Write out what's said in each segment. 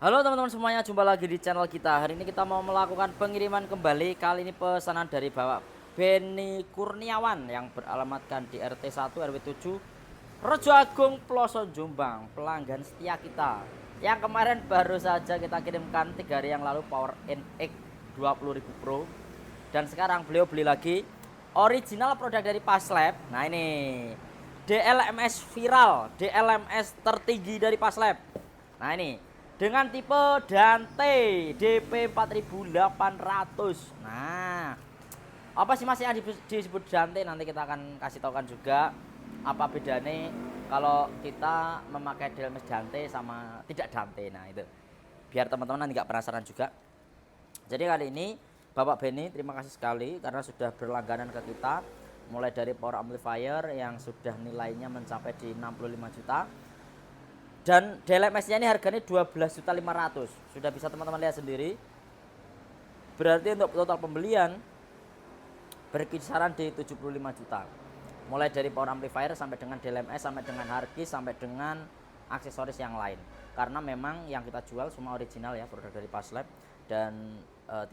Halo teman-teman semuanya, jumpa lagi di channel kita. Hari ini kita mau melakukan pengiriman kembali. Kali ini pesanan dari Bapak Beni Kurniawan yang beralamatkan di RT 1 RW 7 Rejo Agung Ploso Jombang, pelanggan setia kita. Yang kemarin baru saja kita kirimkan 3 hari yang lalu Power NX 20.000 Pro. Dan sekarang beliau beli lagi original produk dari Paslab. Nah ini DLMS viral, DLMS tertinggi dari Paslab. Nah ini dengan tipe Dante DP 4800. Nah, apa sih Mas yang disebut Dante? Nanti kita akan kasih tahu kan juga apa bedanya kalau kita memakai DLMS Dante sama tidak Dante. Nah, itu biar teman-teman nanti nggak penasaran juga. Jadi kali ini Bapak Beni terima kasih sekali karena sudah berlangganan ke kita, mulai dari power amplifier yang sudah nilainya mencapai di 65 juta. Dan DLMS-nya ini harganya 12.500.000. Sudah bisa teman-teman lihat sendiri. Berarti untuk total pembelian berkisaran di 75 juta. Mulai dari power amplifier sampai dengan DLMS, sampai dengan harddisk, sampai dengan aksesoris yang lain. Karena memang yang kita jual semua original ya, produk dari Paslab. Dan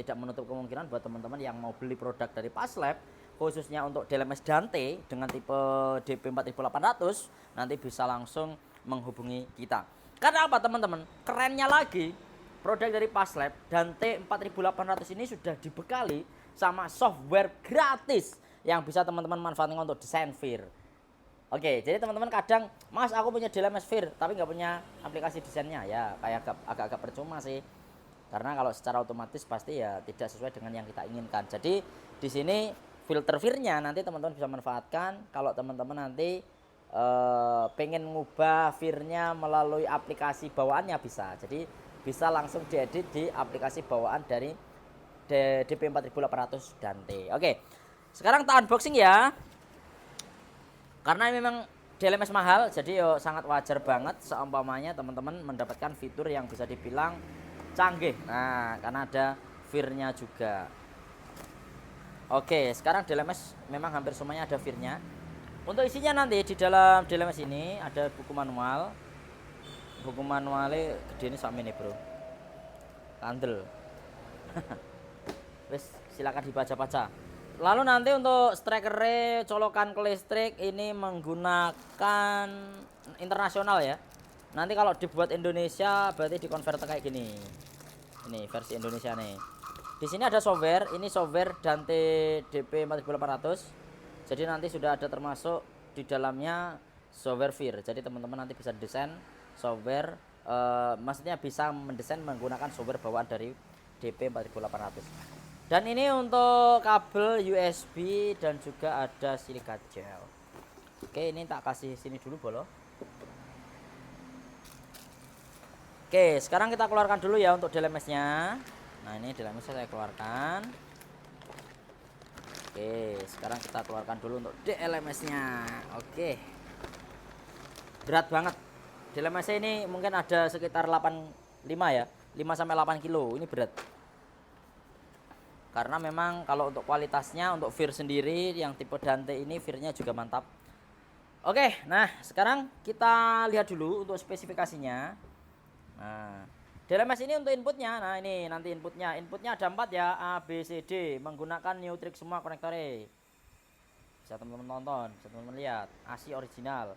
tidak menutup kemungkinan buat teman-teman yang mau beli produk dari Paslab, khususnya untuk DLMS Dante dengan tipe DP 4800, nanti bisa langsung menghubungi kita. Karena apa teman-teman? Kerennya lagi, produk dari Paslab Dante 4800 ini sudah dibekali sama software gratis yang bisa teman-teman manfaatkan untuk desain Vir. Oke, jadi teman-teman kadang, Mas aku punya DLMS Vir tapi nggak punya aplikasi desainnya, ya kayak agak-agak percuma sih. Karena kalau secara otomatis pasti ya tidak sesuai dengan yang kita inginkan. Jadi di sini filter Vir-nya nanti teman-teman bisa manfaatkan kalau teman-teman nanti pengen ngubah Vir-nya melalui aplikasi bawaannya bisa. Jadi bisa langsung diedit di aplikasi bawaan dari DP 4800 Dante. Oke. Sekarang kita unboxing ya. Karena memang DLMS mahal, jadi yo sangat wajar banget seumpamanya teman-teman mendapatkan fitur yang bisa dibilang canggih. Nah, karena ada Vir-nya juga. Oke, sekarang DLMS memang hampir semuanya ada Vir-nya. Untuk isinya nanti di dalam DLMS ini ada buku manual. Buku manualnya gede ini sama ini bro, kandel. Wes silakan dibaca-baca. Lalu nanti untuk strikernya colokan ke listrik ini menggunakan internasional ya. Nanti kalau dibuat Indonesia berarti dikonvert kayak gini. Ini versi Indonesia nih. Di sini ada software, ini software Dante DP 4800. Jadi nanti sudah ada termasuk di dalamnya software Vir. Jadi teman-teman nanti bisa desain software, maksudnya bisa mendesain menggunakan software bawaan dari DP 4800. Dan ini untuk kabel USB dan juga ada silika gel. Oke, ini tak kasih sini dulu bolo. Oke, sekarang kita keluarkan dulu ya untuk DLMS-nya. Nah, ini DLMS-nya saya keluarkan. Oke, sekarang kita keluarkan dulu untuk DLMS-nya. Oke. Berat banget. DLMS-nya ini mungkin ada sekitar 85 ya. 5 sampai 8 kilo. Ini berat. Karena memang kalau untuk kualitasnya untuk Vir sendiri yang tipe Dante ini Vir-nya juga mantap. Oke, nah sekarang kita lihat dulu untuk spesifikasinya. Nah, DLMS ini untuk inputnya. Nah ini nanti inputnya ada 4 ya, A, B, C, D, menggunakan Neutrik semua konektornya. Bisa teman-teman tonton, bisa teman-teman lihat, ASI original.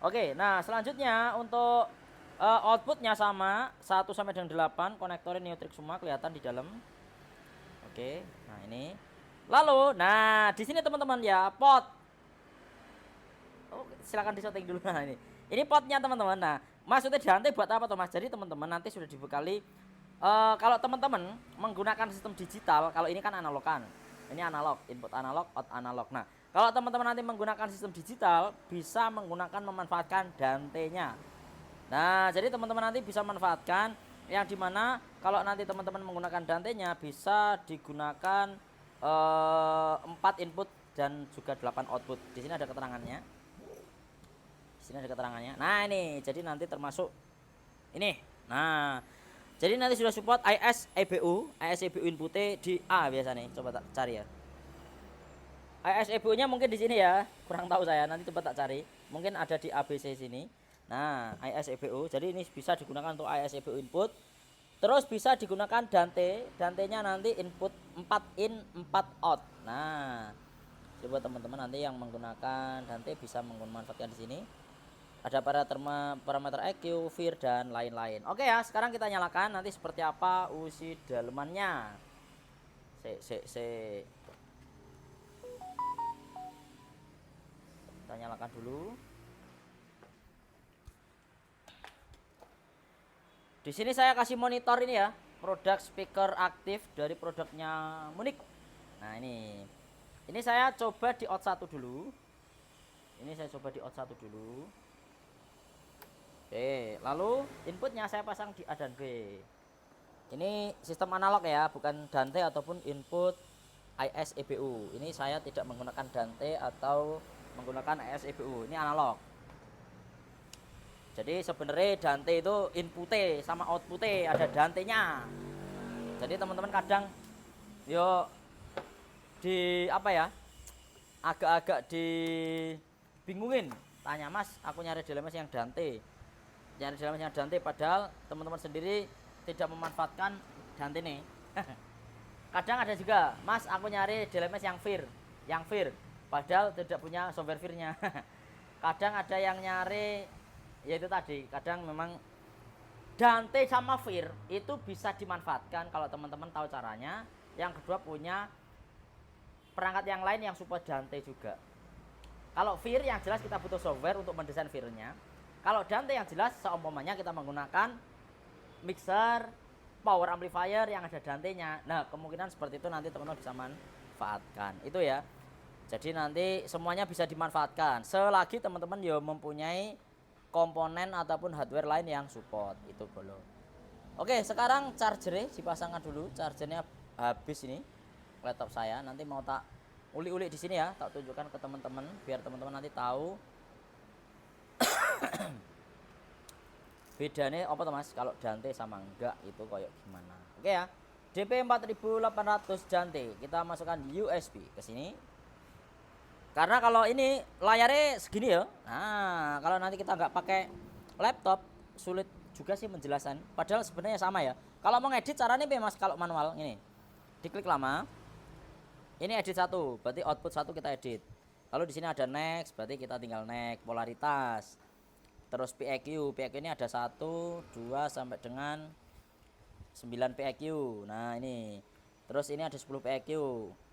Oke, nah selanjutnya untuk outputnya sama 1 sampai dengan 8, konektornya Neutrik semua kelihatan di dalam. Oke, nah ini. Lalu, nah di sini teman-teman ya pot. Oh, silakan disetting dulu. Nah ini potnya teman-teman. Nah maksudnya Dante buat apa tuh Mas? Jadi teman-teman nanti sudah dibekali. Kalau teman-teman menggunakan sistem digital, kalau ini kan analog kan. Ini analog, input analog, out analog. Nah kalau teman-teman nanti menggunakan sistem digital, bisa menggunakan memanfaatkan Dante-nya. Nah, jadi teman-teman nanti bisa manfaatkan yang dimana kalau nanti teman-teman menggunakan Dante-nya bisa digunakan 4 input dan juga 8 output. Di sini ada keterangannya. Di sini ada keterangannya. Nah, ini jadi nanti termasuk ini. Nah, jadi nanti sudah support IS-EBU, IS-EBU inputnya di A biasanya. Coba tak cari ya. IS-EBU-nya mungkin di sini ya, kurang tahu saya. Nanti coba tak cari. Mungkin ada di ABC sini. Nah, ISEBO. Jadi ini bisa digunakan untuk ISEBO input. Terus bisa digunakan Dante. Dante-nya nanti input 4 in 4 out. Nah, jadi buat teman-teman nanti yang menggunakan Dante bisa memanfaatkan di sini. Ada parameter EQ, VIR dan lain-lain. Oke ya, sekarang kita nyalakan nanti seperti apa usi dalemannya. Kita nyalakan dulu. Di sini saya kasih monitor ini ya, produk speaker aktif dari produknya Munich. Nah ini saya coba di out 1 dulu. Ini saya coba di out 1 dulu. Oke, lalu inputnya saya pasang di A dan B. Ini sistem analog ya, bukan Dante ataupun input ISEBU. Ini saya tidak menggunakan Dante atau menggunakan ISEBU. Ini analog. Jadi sebenarnya Dante itu inputnya sama outputnya ada Dante-nya. Jadi teman-teman kadang yo di apa ya, agak-agak dibingungin. Tanya, Mas, aku nyari DLMS yang Dante. Nyari DLMS yang Dante padahal teman-teman sendiri tidak memanfaatkan Dante nih. Kadang ada juga, Mas, aku nyari DLMS yang VIR, padahal tidak punya software VIR-nya. Kadang ada yang nyari, ya itu tadi, kadang memang Dante sama VIR itu bisa dimanfaatkan kalau teman-teman tahu caranya. Yang kedua punya perangkat yang lain yang support Dante juga. Kalau VIR yang jelas kita butuh software untuk mendesain VIR-nya. Kalau Dante yang jelas seumpamanya kita menggunakan mixer, power amplifier yang ada Dante-nya. Nah, kemungkinan seperti itu nanti teman-teman bisa manfaatkan. Itu ya. Jadi nanti semuanya bisa dimanfaatkan selagi teman-teman ya mempunyai komponen ataupun hardware lain yang support. Itu boleh. Oke, sekarang chargernya dipasangkan dulu. Chargernya habis ini laptop saya. Nanti mau tak uli-uli di sini ya, tak tunjukkan ke teman-teman biar teman-teman nanti tahu bedanya apa tuh Mas kalau Dante sama enggak itu kayak gimana. Oke ya. DP 4800 Dante. Kita masukkan USB ke sini. Karena kalau ini layarnya segini ya. Nah, kalau nanti kita nggak pakai laptop sulit juga sih menjelaskan. Padahal sebenarnya sama ya. Kalau mau ngedit caranya Mas kalau manual ini. Diklik lama. Ini edit 1, berarti output 1 kita edit. Lalu di sini ada next, berarti kita tinggal next polaritas. Terus PEQ ini ada 1, 2 sampai dengan 9 PEQ. Nah, ini. Terus ini ada 10 PEQ.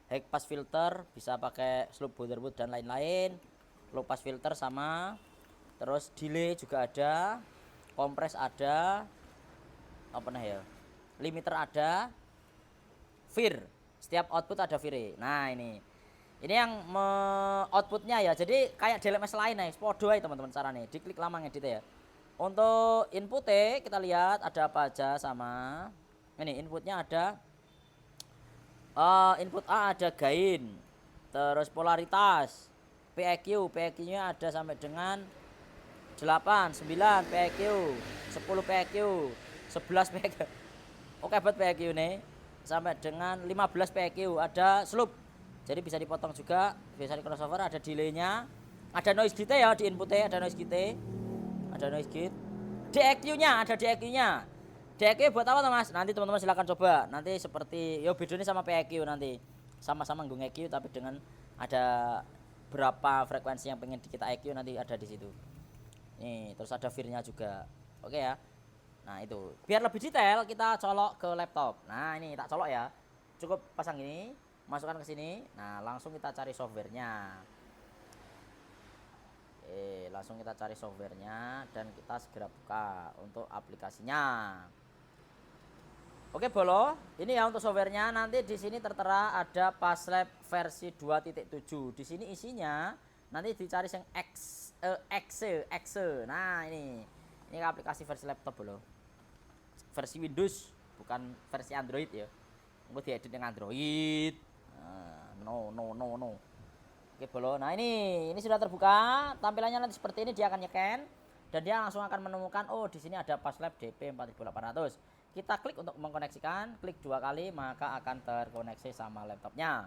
High pass filter bisa pakai slope borderwood dan lain-lain. Low pass filter sama. Terus delay juga ada. Kompres ada. Apa nah ya? Limiter ada. VIR. Setiap output ada VIR. Nah, ini yang outputnya ya. Jadi kayak DLMS lain nih, podo aja teman-teman caranya. Diklik lama ngedit ya. Untuk inputnya kita lihat ada apa aja sama. Ini inputnya ada input A ada gain, terus polaritas, PEQ-nya ada sampai dengan 8, 9 PEQ, 10 PEQ, 11 PEQ. Oke buat PEQ nih sampai dengan 15 PEQ. Ada slope, jadi bisa dipotong juga, bisa di crossover. Ada delaynya, ada noise gate ya di inputnya, ada noise gate, DEQ-nya ada DEQ-nya. DEQ buat apa Mas? Nanti teman-teman silahkan coba. Nanti seperti yo bedanya sama PEQ nanti. Sama-sama nggung EQ tapi dengan ada berapa frekuensi yang pengen kita EQ nanti ada di situ. Nih, terus ada VIR-nya juga. Oke ya. Nah, itu. Biar lebih detail kita colok ke laptop. Nah, ini tak colok ya. Cukup pasang ini, masukkan ke sini. Nah, langsung kita cari softwarenya. Langsung kita cari softwarenya dan kita segera buka untuk aplikasinya. Oke bolo, ini ya untuk softwarenya. Nanti di sini tertera ada Passlab versi 2.7. Di sini isinya nanti dicari yang exe. Nah ini aplikasi versi laptop bolo. Versi Windows, bukan versi Android ya. Mau diedit dengan Android. No. Oke bolo. Nah ini sudah terbuka. Tampilannya nanti seperti ini, dia akan nyeken dan dia langsung akan menemukan oh di sini ada Passlab DP 4800. Kita klik untuk mengkoneksikan, klik 2 kali maka akan terkoneksi sama laptopnya.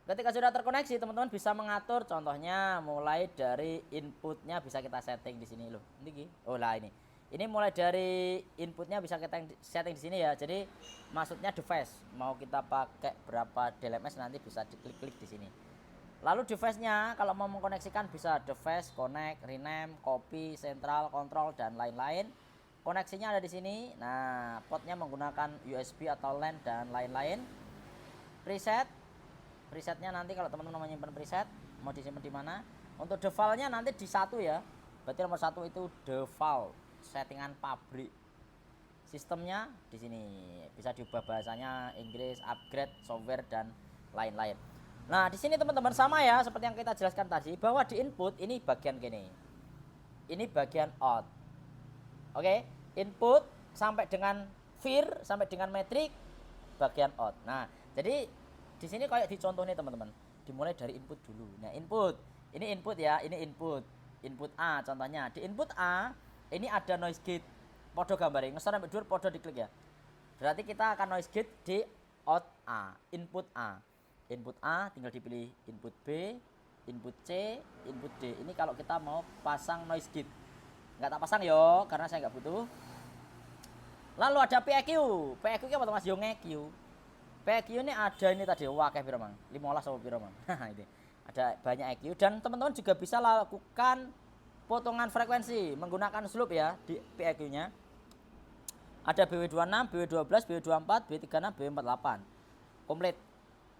Ketika sudah terkoneksi, teman-teman bisa mengatur, contohnya mulai dari inputnya bisa kita setting di sini loh. Ini, oh lah ini. Ini mulai dari inputnya bisa kita setting di sini ya. Jadi maksudnya device, mau kita pakai berapa DLMS nanti bisa diklik-klik di sini. Lalu device-nya kalau mau mengkoneksikan bisa device, connect, rename, copy, central, control dan lain-lain. Koneksinya ada di sini. Nah, portnya menggunakan USB atau LAN dan lain-lain. Presetnya nanti kalau teman-teman mau nyimpan preset mau disimpan di mana. Untuk default-nya nanti di 1 ya. Berarti nomor 1 itu default, settingan pabrik. Sistemnya di sini bisa diubah bahasanya Inggris, upgrade, software dan lain-lain. Nah, di sini teman-teman sama ya seperti yang kita jelaskan tadi bahwa di input ini bagian gini. Ini bagian out. Oke, input sampai dengan vir sampai dengan metrik bagian out. Nah, jadi di sini kayak dicontoh nih teman-teman. Dimulai dari input dulu. Nah, input. Ini input ya, ini input. Input A contohnya. Di input A ini ada noise gate. Podo gambarnya ngesor sampai dur podo diklik ya. Berarti kita akan noise gate di out A, input A. Input A tinggal dipilih input B, input C, input D. Ini kalau kita mau pasang noise gate. Enggak tak pasang yo karena saya enggak butuh. Lalu ada PEQ. PEQ itu apa Mas? Yo nge-Q. PEQ ini ada ini tadi wakeh piro Mang? 15 atau piro Mang? Ini. Ada banyak EQ dan teman-teman juga bisa lakukan potongan frekuensi menggunakan slope ya di PEQ-nya. Ada BW26, BW12, BW24, BW36, BW48. Komplit.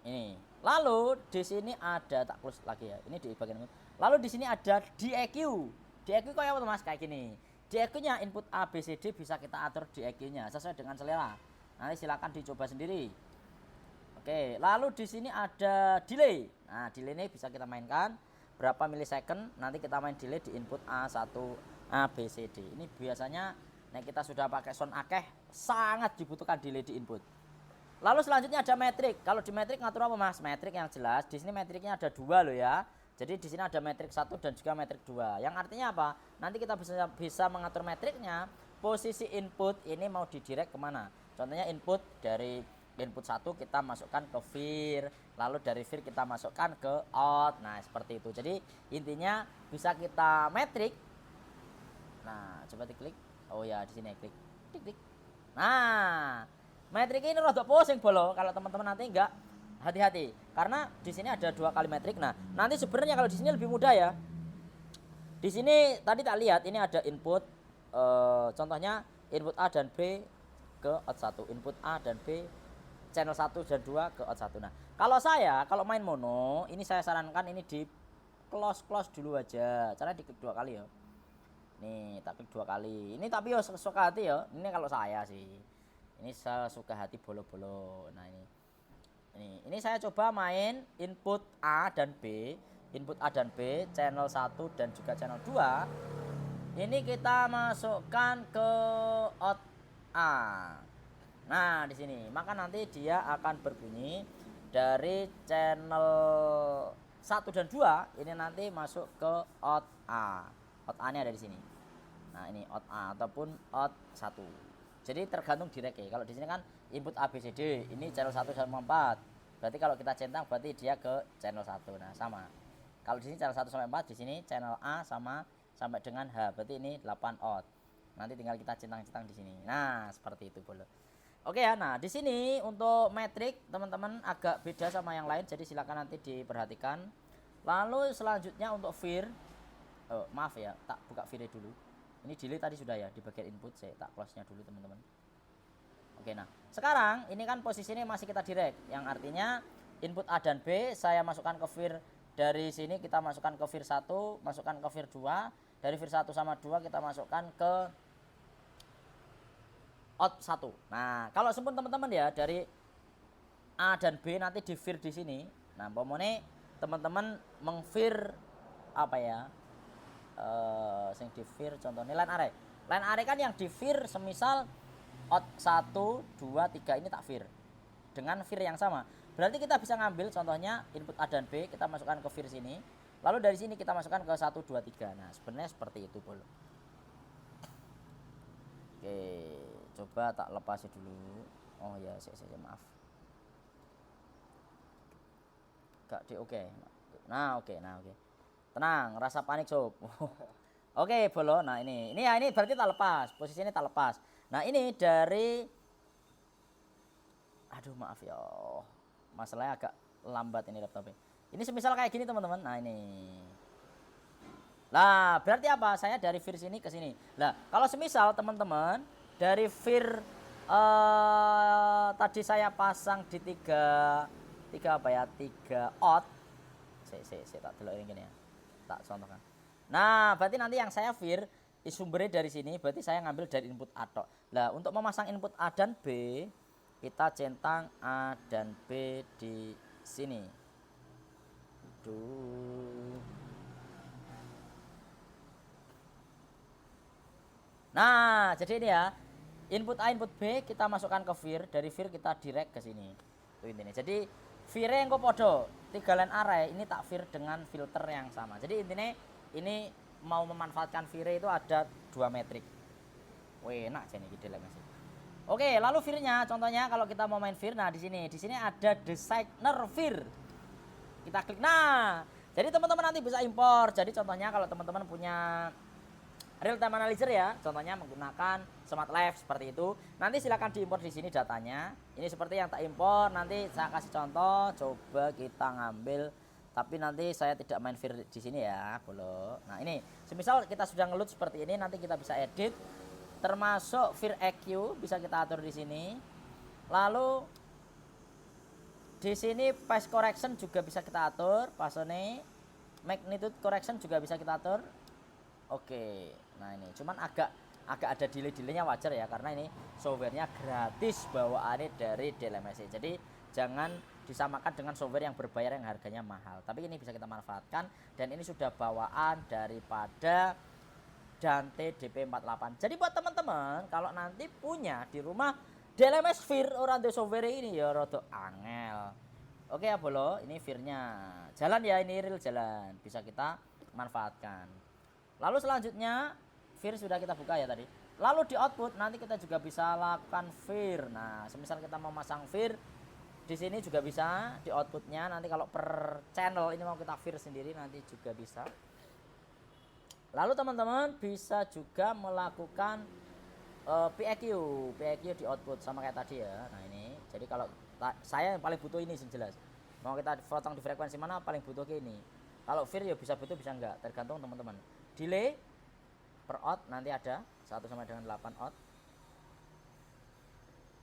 Ini. Lalu di sini ada tak close lagi ya. Ini di bagian ini. Lalu di sini ada DEQ. DEQ kayak apa Mas? Kayak gini. DEQ-nya input A, B, C, D bisa kita atur DEQ-nya sesuai dengan selera. Nanti silakan dicoba sendiri. Oke, lalu di sini ada delay. Nah, delay ini bisa kita mainkan berapa milisecond. Nanti kita main delay di input A1, A, B, C, D. Ini biasanya nah kita sudah pakai sound akeh sangat dibutuhkan delay di input. Lalu selanjutnya ada metrik. Kalau di metrik ngatur apa Mas? Metrik yang jelas. Di sini metriknya ada 2 loh ya. Jadi di sini ada metrik 1 dan juga metrik 2. Yang artinya apa? Nanti kita bisa mengatur metriknya. Posisi input ini mau didirect kemana? Contohnya input dari input 1 kita masukkan ke vir, lalu dari vir kita masukkan ke out. Nah, seperti itu. Jadi intinya bisa kita metrik. Nah, coba diklik. Oh ya, di sini klik. Klik. Nah, metrik ini rada pusing bolo kalau teman-teman nanti enggak hati-hati. Karena di sini ada 2 kali metrik. Nah, nanti sebenarnya kalau di sini lebih mudah ya. Di sini tadi tak lihat ini ada input contohnya input A dan B ke out 1, input A dan B channel 1 dan 2 ke out 1. Nah, kalau main mono, ini saya sarankan ini di close dulu aja. Caranya diklik 2 kali ya. Nih, tak klik 2 kali. Ini tapi yo sesuka hati ya. Ini kalau saya sih. Ini sesuka hati bolo-bolo. Nah, ini saya coba main input A dan B, input A dan B, channel 1 dan juga channel 2. Ini kita masukkan ke out A. Nah, di sini maka nanti dia akan berbunyi dari channel 1 dan 2 ini nanti masuk ke out A. Out A-nya ada di sini. Nah, ini out A ataupun out 1. Jadi tergantung direct ya. Kalau di sini kan input A B C D, ini channel 1 sampai 4. Berarti kalau kita centang berarti dia ke channel 1. Nah, sama. Kalau di sini channel 1 sampai 4, di sini channel A sama sampai dengan H. Berarti ini 8 out. Nanti tinggal kita centang-centang di sini. Nah, seperti itu boleh. Oke ya, nah di sini untuk metrik teman-teman agak beda sama yang lain, jadi silakan nanti diperhatikan. Lalu selanjutnya untuk vir, maaf ya, tak buka vir dulu. Ini delay tadi sudah ya di bagian input, saya tak close-nya dulu teman-teman. Oke, nah sekarang ini kan posisinya masih kita direct, yang artinya input A dan B saya masukkan ke vir dari sini, kita masukkan ke vir 1, masukkan ke vir 2, dari vir 1 sama 2 kita masukkan ke out 1. Nah, kalau sempun teman-teman ya dari A dan B nanti di vir di sini. Nah, umpamane teman-teman mengvir apa ya? Sing di vir contohnya line array. Line array kan yang di vir semisal out 1, 2, 3 ini tak vir. Dengan vir yang sama. Berarti kita bisa ngambil contohnya input A dan B kita masukkan ke vir sini. Lalu dari sini kita masukkan ke 1, 2, 3. Nah, sebenarnya seperti itu, Bol. Oke, coba tak lepasin dulu. Oh ya, saya maaf. Gak di oke. Nah, oke. Nah, oke. Tenang, rasa panik sob. Oke, bolo. Nah, ini ya, ini berarti tak lepas. Posisi ini tak lepas. Nah, ini dari aduh maaf ya. Masalahnya agak lambat ini laptopnya. Ini semisal kayak gini, teman-teman. Nah, ini. Lah, berarti apa? Saya dari Vir sini ke sini. Lah, kalau semisal teman-teman dari Vir tadi saya pasang di tiga apa ya? 3 odd. Saya tak delok ini ya. Tak contohkan. Nah, berarti nanti yang saya Vir sumbernya dari sini, berarti saya ngambil dari input A tok. Lah, untuk memasang input A dan B, kita centang A dan B di sini. Duh. Nah, jadi ini ya. Input A, input B kita masukkan ke Vir, dari Vir kita direct ke sini. Tuh intinya. Jadi Vire engko podo 3 line array ini tak Vir dengan filter yang sama. Jadi intinya ini mau memanfaatkan Vire itu ada 2 metrik. Wih, enak jadi ide masih. Oke, lalu Vir-nya contohnya kalau kita mau main Vir, nah di sini ada designer Vir. Kita klik. Nah, jadi teman-teman nanti bisa impor. Jadi contohnya kalau teman-teman punya real time analyzer ya, contohnya menggunakan Smart Live seperti itu. Nanti silakan diimpor di sini datanya. Ini seperti yang tak impor. Nanti saya kasih contoh, coba kita ngambil. Tapi nanti saya tidak main Vir di sini ya, bolo. Nah ini, semisal kita sudah ngelut seperti ini, nanti kita bisa edit. Termasuk Vir EQ bisa kita atur di sini. Lalu di sini phase correction juga bisa kita atur, pasone. Magnitude correction juga bisa kita atur. Oke, nah ini cuman agak ada delay-delaynya wajar ya, karena ini softwarenya gratis bawaannya dari DLMSI. Jadi jangan disamakan dengan software yang berbayar yang harganya mahal. Tapi ini bisa kita manfaatkan dan ini sudah bawaan daripada Dante DP48. Jadi buat teman-teman kalau nanti punya di rumah DLMS Vir orang di software ini ya rada angel. Oke ya bolo, ini Vir-nya. Jalan ya, ini real jalan. Bisa kita manfaatkan. Lalu selanjutnya Vir sudah kita buka ya tadi. Lalu di output nanti kita juga bisa lakukan Vir. Nah, semisal kita mau masang Vir di sini juga bisa di outputnya. Nanti kalau per channel ini mau kita Vir sendiri nanti juga bisa. Lalu teman-teman bisa juga melakukan PEQ di output sama kayak tadi ya. Nah ini, jadi kalau saya yang paling butuh ini jelas. Mau kita potong di frekuensi mana paling butuh ke ini. Kalau Vir ya bisa butuh bisa enggak, tergantung teman-teman. Delay per odd nanti ada 1 sampai dengan 8 odd.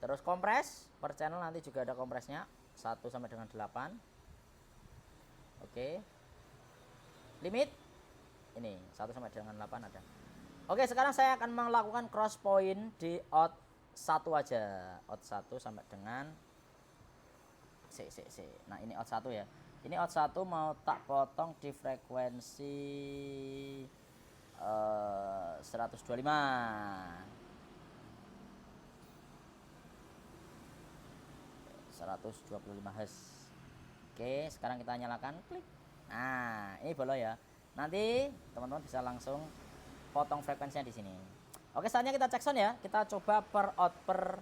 Terus kompres per channel nanti juga ada kompresnya 1 sampai dengan 8. Oke. Limit ini 1 sampai dengan 8 ada. Oke, sekarang saya akan melakukan cross point di odd 1 aja. Odd 1 sampai dengan Nah, ini odd 1 ya. Ini odd 1 mau tak potong di frekuensi 125. Hz. Oke, sekarang kita nyalakan, klik. Nah, ini bolo ya. Nanti teman-teman bisa langsung potong frekuensinya di sini. Oke, saatnya kita cek sound ya. Kita coba per out per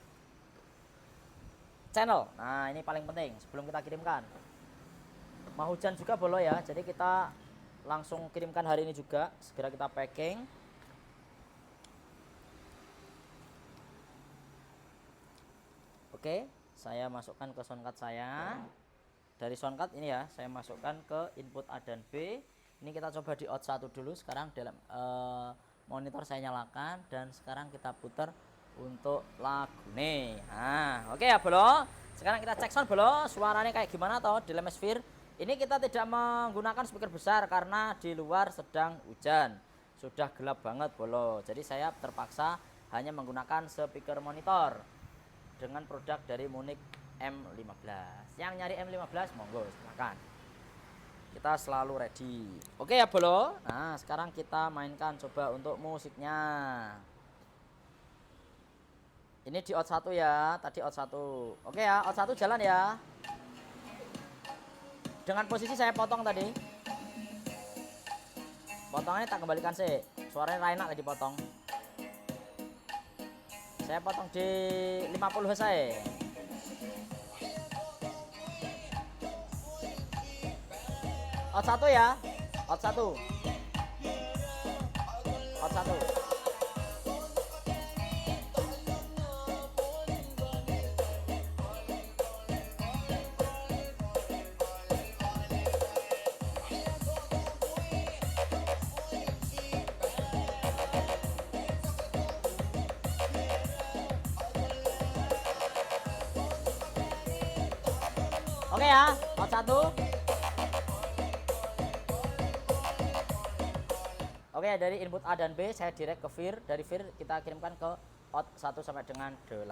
channel. Nah, ini paling penting sebelum kita kirimkan. Mau hujan juga bolo ya. Jadi kita langsung kirimkan hari ini juga. Segera kita packing. Oke, saya masukkan ke soundcard saya. Dari soundcard ini ya, saya masukkan ke input A dan B. Ini kita coba di out 1 dulu. Sekarang dalam monitor saya nyalakan dan sekarang kita putar untuk lagu nih. Nah, oke ya bolo. Sekarang kita cek sound bolo, suaranya kayak gimana toh di DLMS Vir. Ini kita tidak menggunakan speaker besar karena di luar sedang hujan. Sudah gelap banget bolo. Jadi saya terpaksa hanya menggunakan speaker monitor dengan produk dari Munich M15. Yang nyari M15 monggo silakan. Kita selalu ready. Oke ya bolo. Nah, sekarang kita mainkan coba untuk musiknya. Ini di out 1 ya, tadi out 1. Oke ya, out 1 jalan ya. Dengan posisi saya potong tadi. Potongannya tak kembalikan sih. Suaranya enak tadi potong. Saya potong di 50 Hz saya. Out 1 ya. Out 1. Out 1. Oke ya, out 1. Oke, dari input A dan B saya direct ke Vir, dari Vir kita kirimkan ke out 1 sampai dengan 8.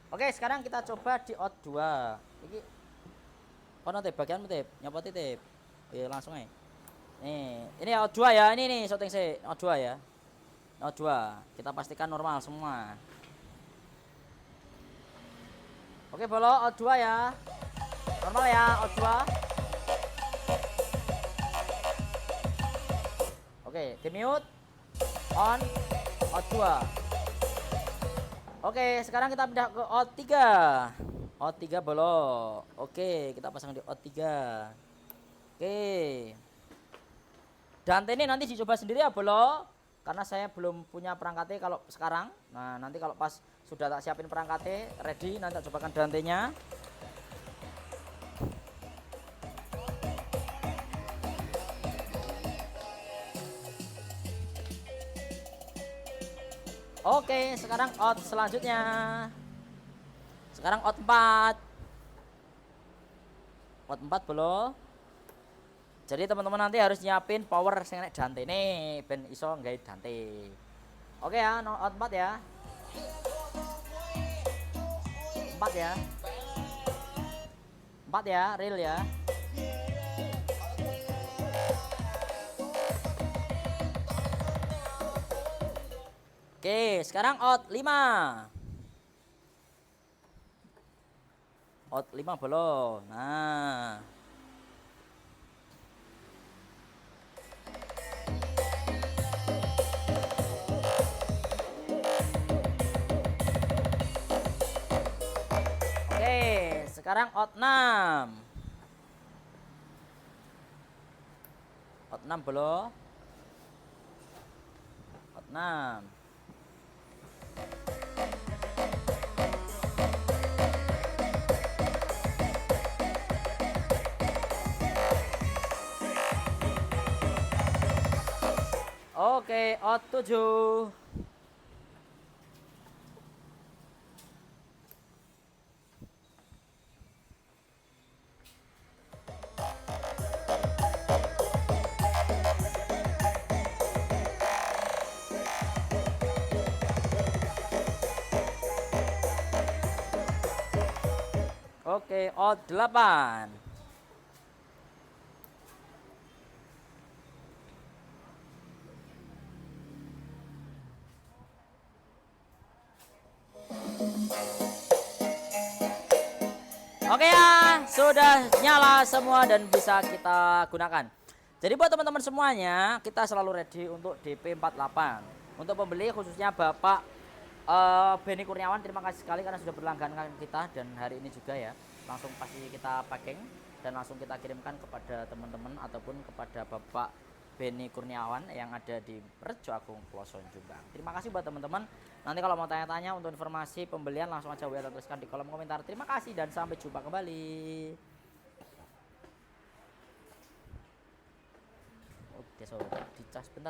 Oke, sekarang kita coba di out 2. Iki kono tip bagian tip, nyopot tip. Ya langsung aja. Nih, ini out 2 ya. Ini nih syuting saya out 2 ya. Out 2. Kita pastikan normal semua. Oke, bolo out 2 ya. Normal ya, out 2. Oke, di mute. On. Out 2. Oke, sekarang kita pindah ke out 3. Out 3 bolo. Oke, kita pasang di out 3. Oke. Dante ini nanti dicoba sendiri ya bolo. Karena saya belum punya perangkatnya kalau sekarang. Nah, nanti kalau pas sudah tak siapin perangkatnya ready, nanti tak cobakan Dante-nya. Oke, sekarang out selanjutnya. Sekarang out 4. Out 4 belum. Jadi teman-teman nanti harus nyiapin power sing nek Dante nih ben iso nggawe Dante. Oke ya, no out 4 ya. 4 ya. 4 ya, real ya. Oke, sekarang out 5. Out 5 belum. Nah. Oke, sekarang out 6. Out 6 belum. Out 6. Oke, out 7. Oke, out 8. Oke ya, sudah nyala semua dan bisa kita gunakan. Jadi buat teman-teman semuanya, kita selalu ready untuk DP 48. Untuk pembeli khususnya Bapak Benny Kurniawan, terima kasih sekali karena sudah berlangganan kita dan hari ini juga ya. Langsung pasti kita packing dan langsung kita kirimkan kepada teman-teman ataupun kepada Bapak Benny Kurniawan yang ada di Rejo Agung Ploso Jombang. Terima kasih buat teman-teman. Nanti kalau mau tanya-tanya untuk informasi pembelian langsung aja WA tuliskan di kolom komentar. Terima kasih dan sampai jumpa kembali. Oke, so dicas bentar.